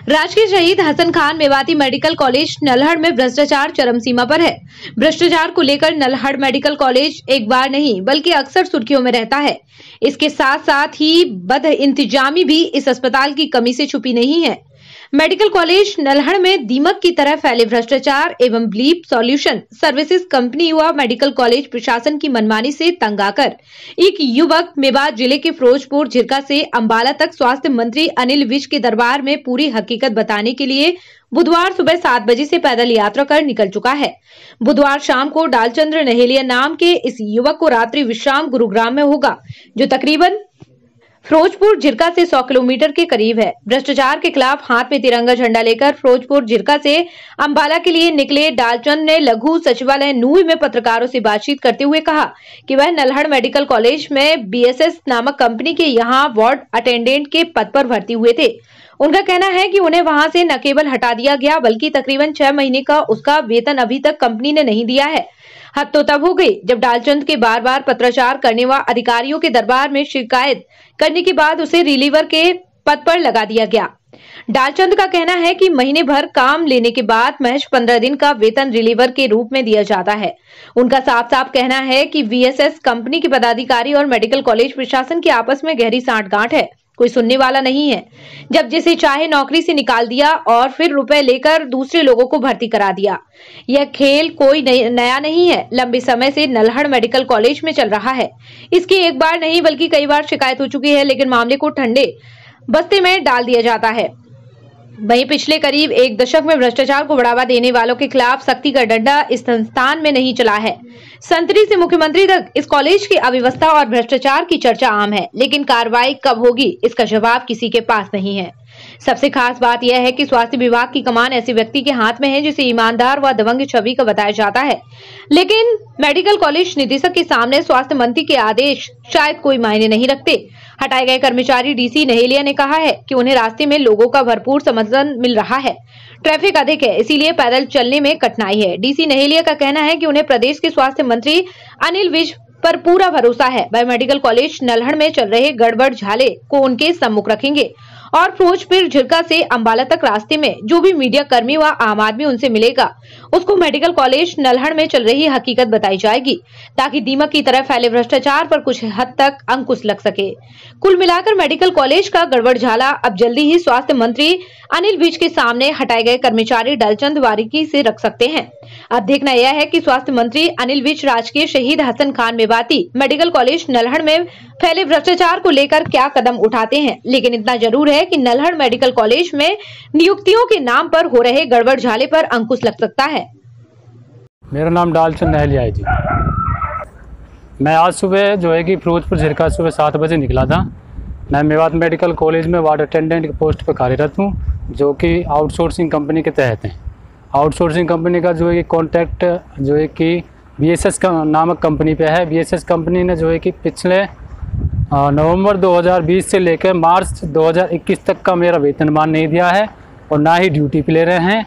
राजकीय शहीद Hasan Khan Mewati medical college Nalhar में भ्रष्टाचार चरम सीमा पर है। भ्रष्टाचार को लेकर नल्हड़ मेडिकल कॉलेज एक बार नहीं बल्कि अक्सर सुर्खियों में रहता है। इसके साथ साथ ही बदइंतजामी भी इस अस्पताल की कमी से छुपी नहीं है। मेडिकल कॉलेज नल्हड़ में दीमक की तरह फैले भ्रष्टाचार एवं ब्लीप सॉल्यूशन सर्विसेज कंपनी व मेडिकल कॉलेज प्रशासन की मनमानी से तंग आकर एक युवक मेवात जिले के फिरोजपुर झिरका से अंबाला तक स्वास्थ्य मंत्री अनिल विज के दरबार में पूरी हकीकत बताने के लिए बुधवार सुबह 7 बजे से पैदल यात्रा कर निकल चुका है। बुधवार शाम को डालचंद्र नहेलिया नाम के इस युवक को रात्रि विश्राम गुरुग्राम में होगा, जो तकरीबन फिरोजपुर झिरका से 100 किलोमीटर के करीब है। भ्रष्टाचार के खिलाफ हाथ में तिरंगा झंडा लेकर फिरोजपुर झिरका से अंबाला के लिए निकले डालचंद ने लघु सचिवालय नूही में पत्रकारों से बातचीत करते हुए कहा कि वह नल्हड़ मेडिकल कॉलेज में बीएसएस नामक कंपनी के यहां वार्ड अटेंडेंट के पद पर भर्ती हुए थे। उनका कहना है कि उन्हें वहां से न केवल हटा दिया गया बल्कि तकरीबन 6 महीने का उसका वेतन अभी तक कंपनी ने नहीं दिया है। हद तो तब हो गई जब डालचंद के बार बार पत्राचार करने व अधिकारियों के दरबार में शिकायत करने के बाद उसे रिलीवर के पद पर लगा दिया गया। डालचंद का कहना है कि महीने भर काम लेने के बाद महज 15 दिन का वेतन रिलीवर के रूप में दिया जाता है। उनका साफ साफ कहना है कि वीएसएस कंपनी के पदाधिकारी और मेडिकल कॉलेज प्रशासन की आपस में गहरी सांठगांठ है, कोई सुनने वाला नहीं है। जब जिसे चाहे नौकरी से निकाल दिया और फिर रुपए लेकर दूसरे लोगों को भर्ती करा दिया। यह खेल कोई नया नहीं है, लंबे समय से नल्हड़ मेडिकल कॉलेज में चल रहा है। इसकी एक बार नहीं बल्कि कई बार शिकायत हो चुकी है, लेकिन मामले को ठंडे बस्ते में डाल दिया जाता है। वहीं पिछले करीब 1 दशक में भ्रष्टाचार को बढ़ावा देने वालों के खिलाफ सख्ती का डंडा इस संस्थान में नहीं चला है। संतरी से मुख्यमंत्री तक इस कॉलेज की अव्यवस्था और भ्रष्टाचार की चर्चा आम है, लेकिन कार्रवाई कब होगी इसका जवाब किसी के पास नहीं है। सबसे खास बात यह है कि स्वास्थ्य विभाग की कमान ऐसे व्यक्ति के हाथ में है जिसे ईमानदार व दबंग छवि का बताया जाता है, लेकिन मेडिकल कॉलेज निदेशक के सामने स्वास्थ्य मंत्री के आदेश शायद कोई मायने नहीं रखते। हटाए गए कर्मचारी डीसी नहेलिया ने कहा है कि उन्हें रास्ते में लोगों का भरपूर समर्थन मिल रहा है। ट्रैफिक अधिक है, इसीलिए पैदल चलने में कठिनाई है। डीसी नहेलिया का कहना है कि उन्हें प्रदेश के स्वास्थ्य मंत्री अनिल विज पर पूरा भरोसा है। वह मेडिकल कॉलेज नल्हड़ में चल रहे गड़बड़ झाले को उनके सम्मुख रखेंगे और फिरोजपुर झिरका से अंबाला तक रास्ते में जो भी मीडिया कर्मी व आम आदमी उनसे मिलेगा उसको मेडिकल कॉलेज नल्हड़ में चल रही हकीकत बताई जाएगी, ताकि दीमक की तरह फैले भ्रष्टाचार पर कुछ हद तक अंकुश लग सके। कुल मिलाकर मेडिकल कॉलेज का गड़बड़ झाला अब जल्दी ही स्वास्थ्य मंत्री अनिल विज के सामने हटाए गए कर्मचारी डालचंद बारीकी से रख सकते हैं। अब देखना यह है कि स्वास्थ्य मंत्री अनिल विज राजकीय शहीद हसन खान मेवाती मेडिकल कॉलेज नल्हड़ में फैले भ्रष्टाचार को लेकर क्या कदम उठाते हैं। लेकिन इतना जरूर है कि नल्हड़ मेडिकल कॉलेज में नियुक्तियों के नाम पर हो रहे गड़बड़ झाले पर अंकुश लग सकता है। मेरा नाम डालचंद नहेलिया है जी। मैं आज सुबह जो है कि फिरोजपुर झिरका सुबह 7 बजे निकला था। मैं मेवात मेडिकल कॉलेज में वार्ड अटेंडेंट की पोस्ट पर कार्यरत हूँ, जो कि आउटसोर्सिंग कंपनी के तहत हैं। आउटसोर्सिंग कंपनी का जो है कि कॉन्ट्रैक्ट जो है कि बीएसएस नामक कंपनी पे है। बीएसएस कंपनी ने जो है कि पिछले नवंबर 2020 से लेकर मार्च 2021 तक का मेरा वेतनमान नहीं दिया है और ना ही ड्यूटी पे ले रहे हैं,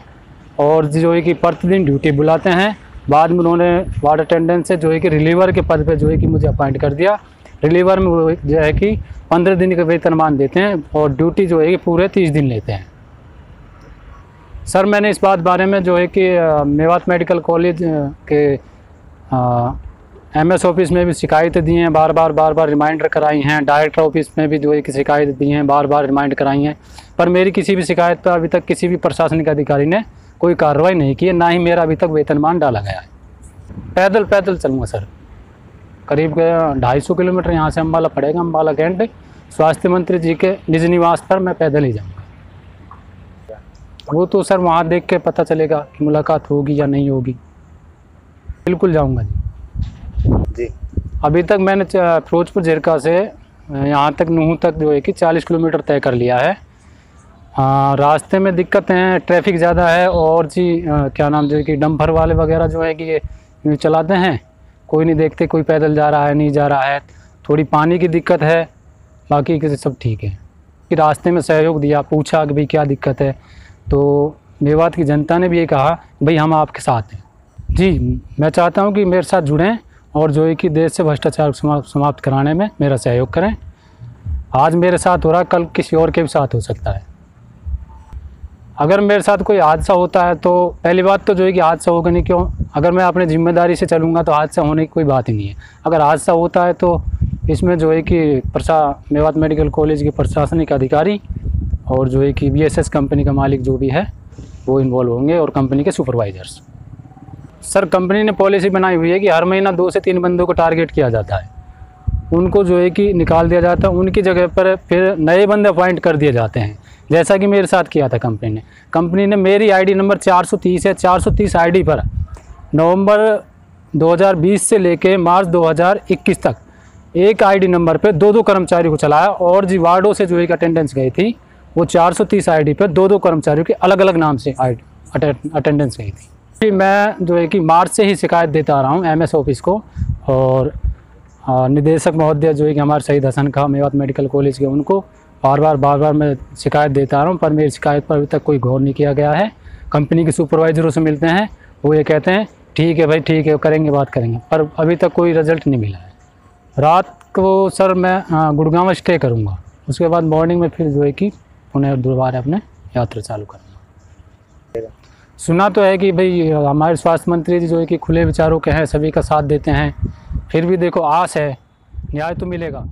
और जो है कि प्रतिदिन ड्यूटी बुलाते हैं। बाद में उन्होंने वार्ड अटेंडेंट से जो है कि रिलीवर के पद पे जो है कि मुझे अपॉइंट कर दिया। रिलीवर में वो जो है कि 15 दिन का वेतनमान देते हैं और ड्यूटी जो है कि पूरे 30 दिन लेते हैं। सर, मैंने इस बात बारे में जो है कि मेवात मेडिकल कॉलेज के एमएस ऑफिस में भी शिकायतें दी हैं, बार बार रिमाइंडर कराई हैं। डायरेक्टर ऑफिस में भी जो है कि शिकायत दी हैं, बार रिमाइंड कराई हैं, पर मेरी किसी भी शिकायत पर अभी तक किसी भी प्रशासनिक अधिकारी ने कोई कार्रवाई नहीं की है, ना ही मेरा अभी तक वेतनमान डाला गया है। पैदल चलूँगा सर, करीब 250 किलोमीटर यहाँ से अंबाला पड़ेगा। अंबाला कैंट स्वास्थ्य मंत्री जी के निज निवास पर मैं पैदल ही जाऊँगा। वो तो सर वहाँ देख के पता चलेगा कि मुलाकात होगी या नहीं होगी। बिल्कुल जाऊँगा जी। अभी तक मैंने फिरोजपुर झिरका से यहाँ तक नूह तक जो है कि 40 किलोमीटर तय कर लिया है। रास्ते में दिक्कत हैं, ट्रैफिक ज़्यादा है और जी क्या नाम जो है कि डंपर वाले वगैरह जो है कि ये चलाते हैं, कोई नहीं देखते कोई पैदल जा रहा है नहीं जा रहा है। थोड़ी पानी की दिक्कत है, बाकी किसी सब ठीक है। कि रास्ते में सहयोग दिया, पूछा कि भाई क्या दिक्कत है, तो मेवात की जनता ने भी ये कहा भाई हम आपके साथ हैं। जी, मैं चाहता हूँ कि मेरे साथ जुड़ें और जो है कि देश से भ्रष्टाचार समाप्त कराने में मेरा सहयोग करें। आज मेरे साथ हो रहा, कल किसी और के भी साथ हो सकता है। अगर मेरे साथ कोई हादसा होता है तो पहली बात तो जो है कि हादसा होगा नहीं, क्यों, अगर मैं अपनी जिम्मेदारी से चलूँगा तो हादसा होने की कोई बात ही नहीं है। अगर हादसा होता है तो इसमें जो है कि मेवात मेडिकल कॉलेज के प्रशासनिक अधिकारी और जो है कि BSS कंपनी का मालिक जो भी है वो इन्वॉल्व होंगे और कंपनी के सुपरवाइजर्स। सर, कंपनी ने पॉलिसी बनाई हुई है कि हर महीना 2 से 3 बंदों को टारगेट किया जाता है, उनको जो है कि निकाल दिया जाता है, उनकी जगह पर फिर नए बंदे अपॉइंट कर दिए जाते हैं, जैसा कि मेरे साथ किया था कंपनी ने। मेरी ID नंबर 430 है। 430 ID पर नवंबर 2020 से लेके मार्च 2021 तक एक ID नंबर पे 2-2 कर्मचारी को चलाया, और जी वार्डों से जो एक अटेंडेंस गई थी वो 430 ID पे 2-2 कर्मचारियों के अलग अलग नाम से अटेंडेंस गई थी। मैं जो है कि मार्च से ही शिकायत देता आ रहा हूँ MS ऑफिस को, और निदेशक महोदय जो है कि हमारे शहीद हसन खां मेवात मेडिकल कॉलेज के, उनको बार बार मैं शिकायत देता आ रहा हूँ, पर मेरी शिकायत पर अभी तक कोई गौर नहीं किया गया है। कंपनी के सुपरवाइजरों से मिलते हैं, वो ये कहते हैं ठीक है भाई, ठीक है, करेंगे, बात करेंगे, पर अभी तक कोई रिजल्ट नहीं मिला है। रात को सर मैं गुड़गांव स्टे करूँगा, उसके बाद मॉर्निंग में फिर जो है कि उन्हें दोबारा अपने यात्रा चालू करूँगा। सुना तो है कि भाई हमारे स्वास्थ्य मंत्री जी जो है कि खुले विचारों के हैं, सभी का साथ देते हैं, फिर भी देखो आस है, न्याय तो मिलेगा।